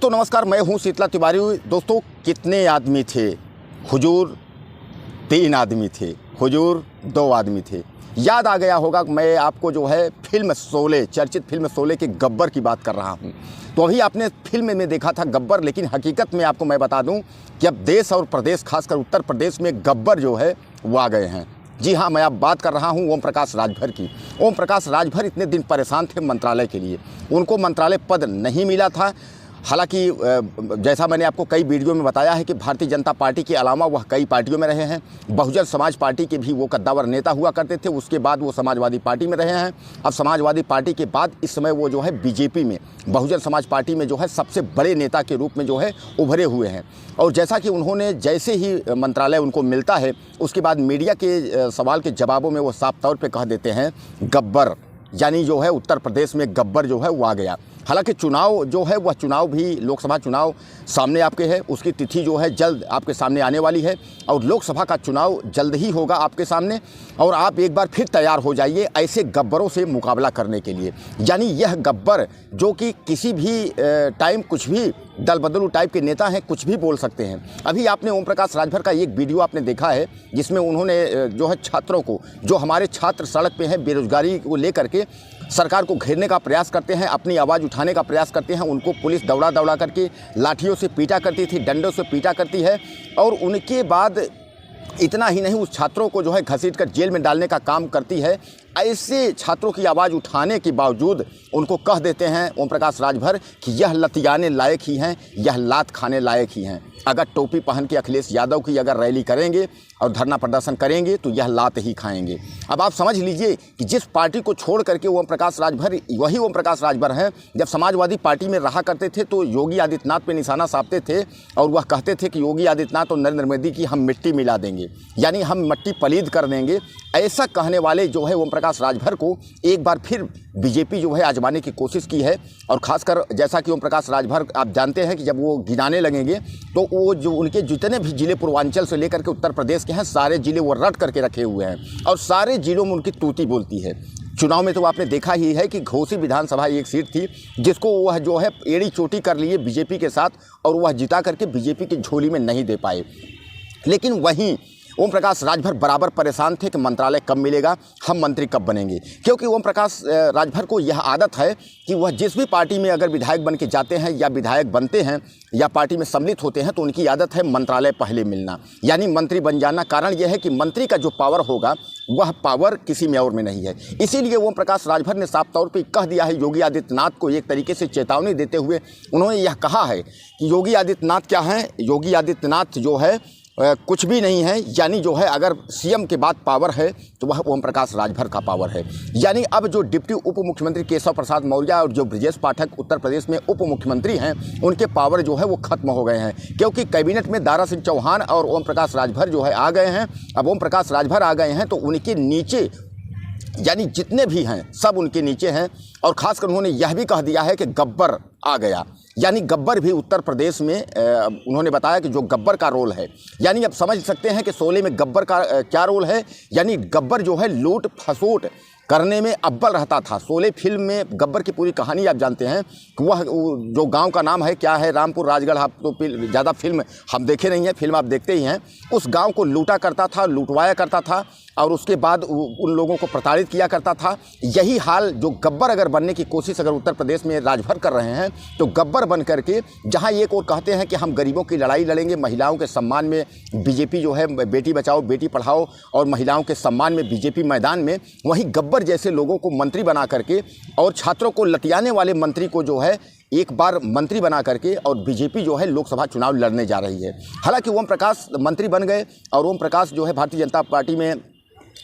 दोस्तों नमस्कार, मैं हूं शीतला तिवारी। दोस्तों कितने आदमी थे? हुजूर 3 आदमी थे, हुजूर 2 आदमी थे। याद आ गया होगा कि मैं आपको जो है फिल्म शोले, चर्चित फिल्म शोले के गब्बर की बात कर रहा हूं। तो अभी आपने फिल्म में देखा था गब्बर, लेकिन हकीकत में आपको मैं बता दूं कि अब देश और प्रदेश, खासकर उत्तर प्रदेश में गब्बर जो है वो आ गए हैं। जी हाँ, मैं अब बात कर रहा हूं ओम प्रकाश राजभर की। ओम प्रकाश राजभर इतने दिन परेशान थे मंत्रालय के लिए, उनको मंत्रालय पद नहीं मिला था। हालांकि जैसा मैंने आपको कई वीडियो में बताया है कि भारतीय जनता पार्टी के अलावा वह कई पार्टियों में रहे हैं। बहुजन समाज पार्टी के भी वो कद्दावर नेता हुआ करते थे, उसके बाद वो समाजवादी पार्टी में रहे हैं। अब समाजवादी पार्टी के बाद इस समय वो जो है बीजेपी में, बहुजन समाज पार्टी में जो है सबसे बड़े नेता के रूप में जो है उभरे हुए हैं। और जैसा कि उन्होंने जैसे ही मंत्रालय उनको मिलता है, उसके बाद मीडिया के सवाल के जवाबों में वो साफ तौर पर कह देते हैं गब्बर, यानी जो है उत्तर प्रदेश में गब्बर जो है वो आ गया। हालांकि चुनाव जो है वह चुनाव भी, लोकसभा चुनाव सामने आपके है, उसकी तिथि जो है जल्द आपके सामने आने वाली है और लोकसभा का चुनाव जल्द ही होगा आपके सामने। और आप एक बार फिर तैयार हो जाइए ऐसे गब्बरों से मुकाबला करने के लिए। यानी यह गब्बर जो कि किसी भी टाइम कुछ भी दल बदलू टाइप के नेता हैं, कुछ भी बोल सकते हैं। अभी आपने ओम प्रकाश राजभर का एक वीडियो आपने देखा है जिसमें उन्होंने जो है छात्रों को, जो हमारे छात्र सड़क पे हैं बेरोजगारी को लेकर के सरकार को घेरने का प्रयास करते हैं, अपनी आवाज़ उठाने का प्रयास करते हैं, उनको पुलिस दौड़ा दौड़ा करके लाठियों से पीटा करती थी, डंडों से पीटा करती है। और उनके बाद इतना ही नहीं, उस छात्रों को जो है घसीट कर जेल में डालने का काम करती है। ऐसे छात्रों की आवाज़ उठाने के बावजूद उनको कह देते हैं ओम प्रकाश राजभर कि यह लतियाने लायक ही हैं, यह लात खाने लायक ही हैं। अगर टोपी पहन के अखिलेश यादव की अगर रैली करेंगे और धरना प्रदर्शन करेंगे तो यह लात ही खाएंगे। अब आप समझ लीजिए कि जिस पार्टी को छोड़ करके ओम प्रकाश राजभर, वही ओम प्रकाश राजभर हैं जब समाजवादी पार्टी में रहा करते थे तो योगी आदित्यनाथ पे निशाना साधते थे और वह कहते थे कि योगी आदित्यनाथ और नरेंद्र मोदी की हम मिट्टी मिला देंगे, यानी हम मिट्टी पलीद कर देंगे। ऐसा कहने वाले जो है ओम प्रकाश राजभर को एक बार फिर बीजेपी जो है आजमाने की कोशिश की है। और खासकर जैसा कि ओम प्रकाश राजभर आप जानते हैं कि जब वो गिनाने लगेंगे तो वो जो उनके जितने भी जिले पूर्वांचल से लेकर के उत्तर प्रदेश के हैं, सारे जिले वो रट करके रखे हुए हैं और सारे जिलों में उनकी तूती बोलती है। चुनाव में तो आपने देखा ही है कि घोसी विधानसभा एक सीट थी जिसको वह जो है एड़ी चोटी कर लिए बीजेपी के साथ और वह जिता करके बीजेपी की झोली में नहीं दे पाए। लेकिन वहीं ओम प्रकाश राजभर बराबर परेशान थे कि मंत्रालय कब मिलेगा, हम मंत्री कब बनेंगे। क्योंकि ओम प्रकाश राजभर को यह आदत है कि वह जिस भी पार्टी में अगर विधायक बन के जाते हैं या विधायक बनते हैं या पार्टी में सम्मिलित होते हैं तो उनकी आदत है मंत्रालय पहले मिलना, यानी मंत्री बन जाना। कारण यह है कि मंत्री का जो पावर होगा वह पावर किसी में और में नहीं है। इसीलिए ओम प्रकाश राजभर ने साफ तौर पर कह दिया है योगी आदित्यनाथ को, एक तरीके से चेतावनी देते हुए उन्होंने यह कहा है कि योगी आदित्यनाथ क्या हैं, योगी आदित्यनाथ जो है कुछ भी नहीं है। यानी जो है अगर सीएम के बाद पावर है तो वह ओम प्रकाश राजभर का पावर है। यानी अब जो डिप्टी उप मुख्यमंत्री केशव प्रसाद मौर्य और जो ब्रजेश पाठक उत्तर प्रदेश में उप मुख्यमंत्री हैं, उनके पावर जो है वो खत्म हो गए हैं। क्योंकि कैबिनेट में दारा सिंह चौहान और ओम प्रकाश राजभर जो है आ गए हैं। अब ओम प्रकाश राजभर आ गए हैं तो उनके नीचे यानी जितने भी हैं सब उनके नीचे हैं। और खासकर उन्होंने यह भी कह दिया है कि गब्बर आ गया, यानी गब्बर भी उत्तर प्रदेश में उन्होंने बताया कि जो गब्बर का रोल है, यानी अब समझ सकते हैं कि शोले में गब्बर का क्या रोल है। यानी गब्बर जो है लूट खसोट करने में अव्वल रहता था। शोले फिल्म में गब्बर की पूरी कहानी आप जानते हैं कि वह जो गांव का नाम है क्या है, रामपुर राजगढ़। आप तो ज़्यादा फिल्म हम देखे नहीं हैं, फिल्म आप देखते ही हैं। उस गांव को लूटा करता था, लूटवाया करता था और उसके बाद उन लोगों को प्रताड़ित किया करता था। यही हाल जो गब्बर अगर बनने की कोशिश अगर उत्तर प्रदेश में राजभर कर रहे हैं तो गब्बर बन करके जहां एक और कहते हैं कि हम गरीबों की लड़ाई लड़ेंगे, महिलाओं के सम्मान में बीजेपी जो है बेटी बचाओ बेटी पढ़ाओ और महिलाओं के सम्मान में बीजेपी मैदान में, वहीं गब्बर जैसे लोगों को मंत्री बना करके और छात्रों को लतियाने वाले मंत्री को जो है एक बार मंत्री बना करके और बीजेपी जो है लोकसभा चुनाव लड़ने जा रही है। हालांकि ओम प्रकाश मंत्री बन गए और ओम प्रकाश जो है भारतीय जनता पार्टी में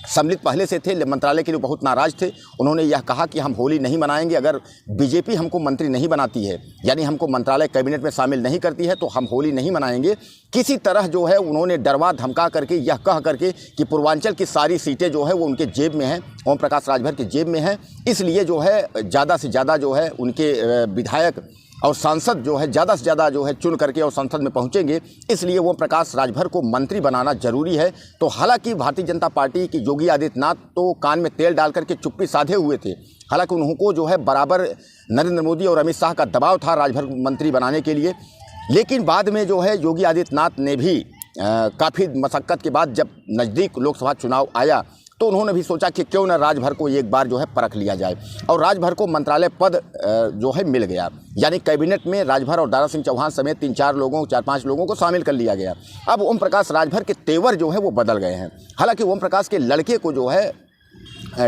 सम्मिलित पहले से थे, मंत्रालय के लिए बहुत नाराज थे। उन्होंने यह कहा कि हम होली नहीं मनाएंगे, अगर बीजेपी हमको मंत्री नहीं बनाती है, यानी हमको मंत्रालय कैबिनेट में शामिल नहीं करती है तो हम होली नहीं मनाएंगे। किसी तरह जो है उन्होंने डरवा धमका करके यह कह करके कि पूर्वांचल की सारी सीटें जो है वो उनके जेब में हैं, ओम प्रकाश राजभर के जेब में हैं। इसलिए जो है ज़्यादा से ज़्यादा जो है उनके विधायक और सांसद जो है ज़्यादा से ज़्यादा जो है चुन करके और संसद में पहुंचेंगे, इसलिए ओम प्रकाश राजभर को मंत्री बनाना जरूरी है। तो हालांकि भारतीय जनता पार्टी की योगी आदित्यनाथ तो कान में तेल डाल करके चुप्पी साधे हुए थे, हालांकि उनको जो है बराबर नरेंद्र मोदी और अमित शाह का दबाव था राजभर मंत्री बनाने के लिए। लेकिन बाद में जो है योगी आदित्यनाथ ने भी काफ़ी मशक्क़त के बाद जब नज़दीक लोकसभा चुनाव आया तो उन्होंने भी सोचा कि क्यों न राजभर को एक बार जो है परख लिया जाए, और राजभर को मंत्रालय पद जो है मिल गया। यानी कैबिनेट में राजभर और दारा सिंह चौहान समेत 4-5 लोगों को शामिल कर लिया गया। अब ओम प्रकाश राजभर के तेवर जो है वो बदल गए हैं। हालांकि ओम प्रकाश के लड़के को जो है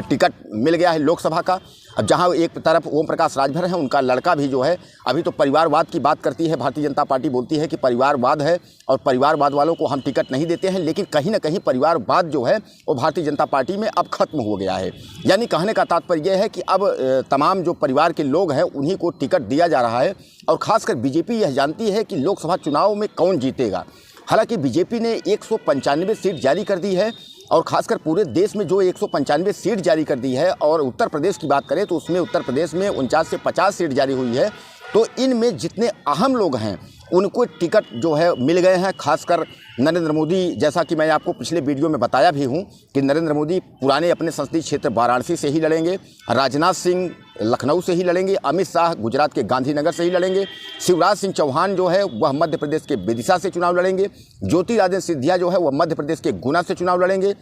टिकट मिल गया है लोकसभा का। अब जहां एक तरफ ओम प्रकाश राजभर हैं, उनका लड़का भी जो है, अभी तो परिवारवाद की बात करती है भारतीय जनता पार्टी, बोलती है कि परिवारवाद है और परिवारवाद वालों को हम टिकट नहीं देते हैं। लेकिन कहीं ना कहीं परिवारवाद जो है वो भारतीय जनता पार्टी में अब खत्म हो गया है। यानी कहने का तात्पर्य यह है कि अब तमाम जो परिवार के लोग हैं उन्हीं को टिकट दिया जा रहा है। और ख़ासकर बीजेपी यह जानती है कि लोकसभा चुनाव में कौन जीतेगा। हालांकि बीजेपी ने 195 सीट जारी कर दी है, और खासकर पूरे देश में जो 195 सीट जारी कर दी है, और उत्तर प्रदेश की बात करें तो उसमें उत्तर प्रदेश में 49 से 50 सीट जारी हुई है। तो इनमें जितने अहम लोग हैं उनको टिकट जो है मिल गए हैं। खासकर नरेंद्र मोदी, जैसा कि मैं आपको पिछले वीडियो में बताया भी हूं कि नरेंद्र मोदी पुराने अपने संसदीय क्षेत्र वाराणसी से ही लड़ेंगे, राजनाथ सिंह लखनऊ से ही लड़ेंगे, अमित शाह गुजरात के गांधीनगर से ही लड़ेंगे, शिवराज सिंह चौहान जो है वह मध्य प्रदेश के विदिशा से चुनाव लड़ेंगे, ज्योतिरादित्य सिंधिया जो है वह मध्य प्रदेश के गुना से चुनाव लड़ेंगे।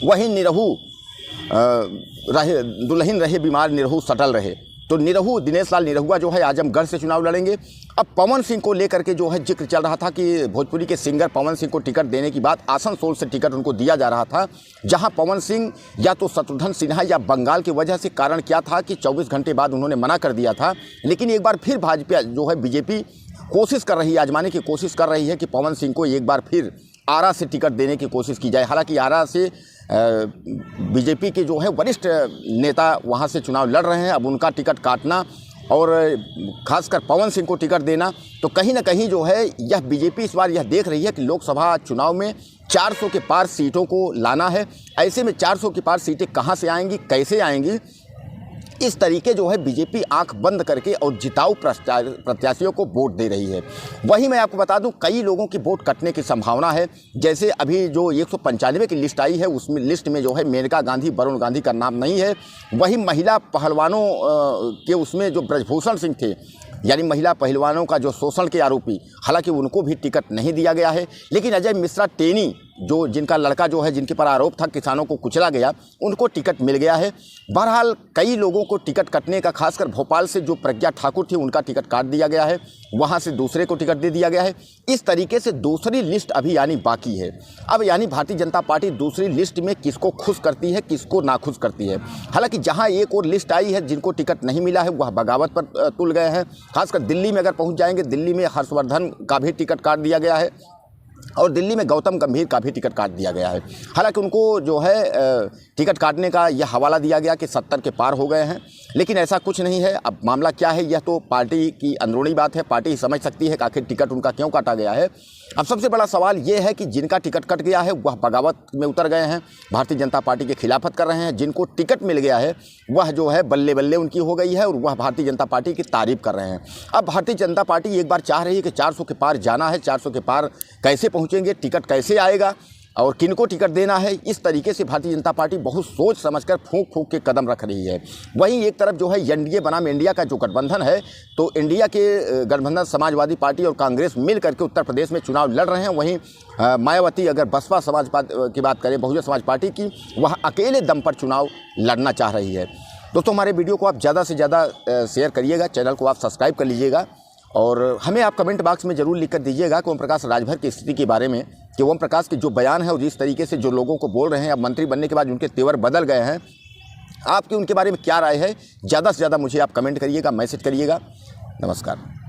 वहीं निरहू रहे दुल्हन रहे बीमार निरहू सटल रहे, तो निरहू दिनेश लाल निरहुआ जो है आजमगढ़ से चुनाव लड़ेंगे। अब पवन सिंह को लेकर के जो है जिक्र चल रहा था कि भोजपुरी के सिंगर पवन सिंह को टिकट देने की बात, आसनसोल से टिकट उनको दिया जा रहा था, जहां पवन सिंह या तो शत्रुघ्न सिन्हा या बंगाल की वजह से, कारण क्या था कि 24 घंटे बाद उन्होंने मना कर दिया था। लेकिन एक बार फिर भाजपा जो है बीजेपी कोशिश कर रही है, आजमाने की कोशिश कर रही है कि पवन सिंह को एक बार फिर आरा से टिकट देने की कोशिश की जाए। हालांकि आरा से बीजेपी के जो है वरिष्ठ नेता वहां से चुनाव लड़ रहे हैं। अब उनका टिकट काटना और खासकर पवन सिंह को टिकट देना, तो कहीं ना कहीं जो है यह बीजेपी इस बार यह देख रही है कि लोकसभा चुनाव में 400 के पार सीटों को लाना है। ऐसे में 400 के पार सीटें कहां से आएंगी, कैसे आएंगी, इस तरीके जो है बीजेपी आंख बंद करके और जिताऊ प्रत्याशियों को वोट दे रही है। वहीं मैं आपको बता दूं कई लोगों की वोट कटने की संभावना है। जैसे अभी जो 195 की लिस्ट आई है उसमें लिस्ट में जो है मेनका गांधी, वरुण गांधी का नाम नहीं है। वहीं महिला पहलवानों के उसमें जो ब्रजभूषण सिंह थे, यानी महिला पहलवानों का जो शोषण के आरोपी, हालांकि उनको भी टिकट नहीं दिया गया है। लेकिन अजय मिश्रा टेनी, जो जिनका लड़का जो है जिनके पर आरोप था किसानों को कुचला गया, उनको टिकट मिल गया है। बहरहाल कई लोगों को टिकट कटने का, खासकर भोपाल से जो प्रज्ञा ठाकुर थी उनका टिकट काट दिया गया है, वहां से दूसरे को टिकट दे दिया गया है। इस तरीके से दूसरी लिस्ट अभी यानी बाकी है। अब यानी भारतीय जनता पार्टी दूसरी लिस्ट में किसको खुश करती है, किसको नाखुश करती है। हालांकि जहां एक और लिस्ट आई है जिनको टिकट नहीं मिला है वह बगावत पर तुल गए हैं। खासकर दिल्ली में अगर पहुंच जाएंगे, दिल्ली में हर्षवर्धन का भी टिकट काट दिया गया है और दिल्ली में गौतम गंभीर का भी टिकट काट दिया गया है। हालांकि उनको जो है टिकट काटने का यह हवाला दिया गया कि 70 के पार हो गए हैं, लेकिन ऐसा कुछ नहीं है। अब मामला क्या है यह तो पार्टी की अंदरूनी बात है, पार्टी समझ सकती है कि आखिर टिकट उनका क्यों काटा गया है। अब सबसे बड़ा सवाल यह है कि जिनका टिकट कट गया है वह बगावत में उतर गए हैं, भारतीय जनता पार्टी की खिलाफत कर रहे हैं। जिनको टिकट मिल गया है वह जो है बल्ले बल्ले उनकी हो गई है और वह भारतीय जनता पार्टी की तारीफ कर रहे हैं। अब भारतीय जनता पार्टी एक बार चाह रही है कि 400 के पार जाना है, 400 के पार कैसे पहुंचेंगे, टिकट कैसे आएगा और किनको टिकट देना है। इस तरीके से भारतीय जनता पार्टी बहुत सोच समझकर फूंक फूंक के कदम रख रही है। वहीं एक तरफ जो है एनडीए बनाम इंडिया का जो गठबंधन है, तो इंडिया के गठबंधन समाजवादी पार्टी और कांग्रेस मिल करके उत्तर प्रदेश में चुनाव लड़ रहे हैं। वहीं मायावती, अगर बसपा समाज की बात करें, बहुजन समाज पार्टी की, वह अकेले दम पर चुनाव लड़ना चाह रही है। दोस्तों, हमारे वीडियो को आप ज़्यादा से ज़्यादा शेयर करिएगा, चैनल को आप सब्सक्राइब कर लीजिएगा और हमें आप कमेंट बॉक्स में ज़रूर लिख कर दीजिएगा कि ओम प्रकाश राजभर की स्थिति के बारे में, कि ओम प्रकाश के जो बयान है और जिस तरीके से जो लोगों को बोल रहे हैं, अब मंत्री बनने के बाद उनके तेवर बदल गए हैं, आपकी उनके बारे में क्या राय है। ज़्यादा से ज़्यादा मुझे आप कमेंट करिएगा, मैसेज करिएगा। नमस्कार।